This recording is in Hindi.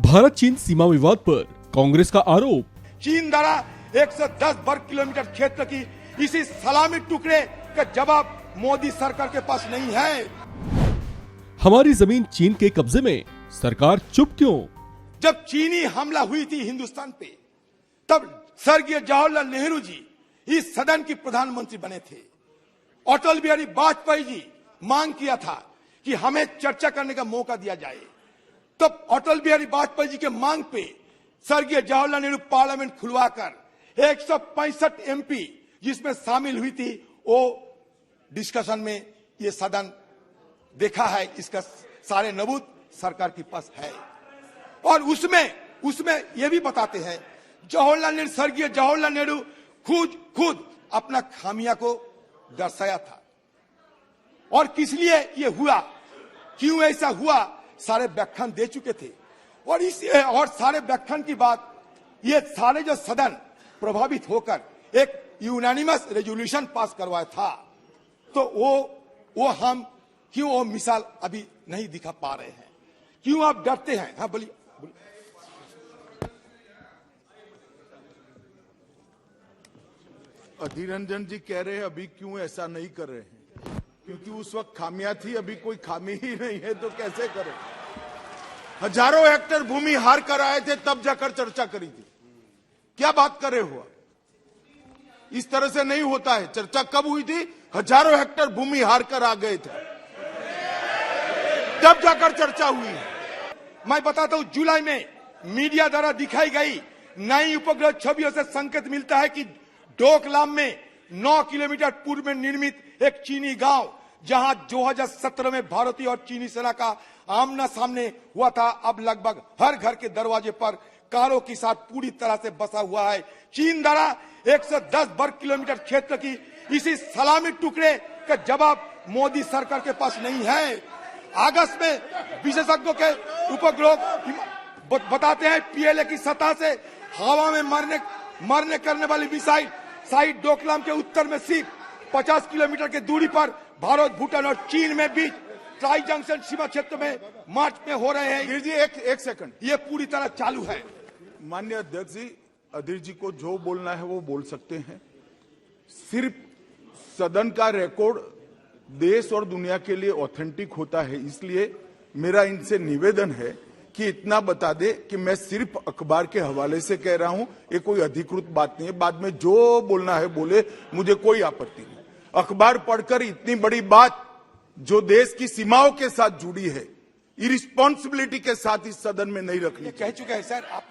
भारत चीन सीमा विवाद पर कांग्रेस का आरोप। चीन द्वारा 110 वर्ग किलोमीटर क्षेत्र की इसी सलामी टुकड़े का जवाब मोदी सरकार के पास नहीं है। हमारी जमीन चीन के कब्जे में, सरकार चुप क्यों? जब चीनी हमला हुई थी हिंदुस्तान पे, तब स्वर्गीय जवाहरलाल नेहरू जी इस सदन की प्रधानमंत्री बने थे। अटल बिहारी वाजपेयी जी मांग किया था कि हमें चर्चा करने का मौका दिया जाए। तब अटल बिहारी वाजपेयी जी के मांग पे स्वर्गीय जवाहरलाल नेहरू पार्लियामेंट खुलवाकर 165 एमपी जिसमें शामिल हुई थी, वो डिस्कशन में ये सदन देखा है। इसका सारे नबूत सरकार के पास है और उसमें ये भी बताते हैं स्वर्गीय जवाहरलाल नेहरू खुद अपना खामिया को दर्शाया था और किस लिए ये हुआ, क्यों ऐसा हुआ, सारे व्याख्यान दे चुके थे। और सारे व्याख्यान की बात, ये सारे जो सदन प्रभावित होकर एक यूनानिमस रेजोल्यूशन पास करवाया था, तो वो हम क्यों वो मिसाल अभी नहीं दिखा पा रहे हैं? क्यों आप डरते हैं? हाँ बोलिए। अधीर रंजन जी कह रहे हैं अभी क्यों ऐसा नहीं कर रहे हैं, क्योंकि उस वक्त खामियां थी, अभी कोई खामी ही नहीं है तो कैसे करें। हजारों हेक्टेयर भूमि हार कर आए थे, तब जाकर चर्चा करी थी। क्या बात कर रहे हो? इस तरह से नहीं होता है। चर्चा कब हुई थी? हजारों हेक्टेयर भूमि हार कर आ गए थे, तब जाकर चर्चा हुई है। मैं बताता हूं, जुलाई में मीडिया द्वारा दिखाई गई नई उपग्रह छवियों से संकेत मिलता है कि डोकलाम में 9 किलोमीटर पूर्व में निर्मित एक चीनी गांव, जहां 2017 में भारतीय और चीनी सेना का आमना सामने हुआ था, अब लगभग हर घर के दरवाजे पर कारों के साथ पूरी तरह से बसा हुआ है। चीन द्वारा 110 वर्ग किलोमीटर क्षेत्र की इसी सलामी टुकड़े का जवाब मोदी सरकार के पास नहीं है। अगस्त में विशेषज्ञों के उपग्रह बताते हैं पीएलए की सतह से हवा में मरने करने वाली मिसाइल साइट डोकलाम के उत्तर में सिर्फ 50 किलोमीटर की दूरी पर भारत, भूटान और चीन में बीच ट्राई जंक्शन सीमा क्षेत्र में मार्च में हो रहे हैं। जी एक सेकंड, ये पूरी तरह चालू है। माननीय अध्यक्ष जी, अधीर जी को जो बोलना है वो बोल सकते हैं। सिर्फ सदन का रिकॉर्ड देश और दुनिया के लिए ऑथेंटिक होता है, इसलिए मेरा इनसे निवेदन है कि इतना बता दे कि मैं सिर्फ अखबार के हवाले से कह रहा हूं, ये कोई अधिकृत बात नहीं है। बाद में जो बोलना है बोले, मुझे कोई आपत्ति नहीं। अखबार पढ़कर इतनी बड़ी बात जो देश की सीमाओं के साथ जुड़ी है, इरिस्पॉन्सिबिलिटी के साथ इस सदन में नहीं रखनी। कह चुके हैं सर आप।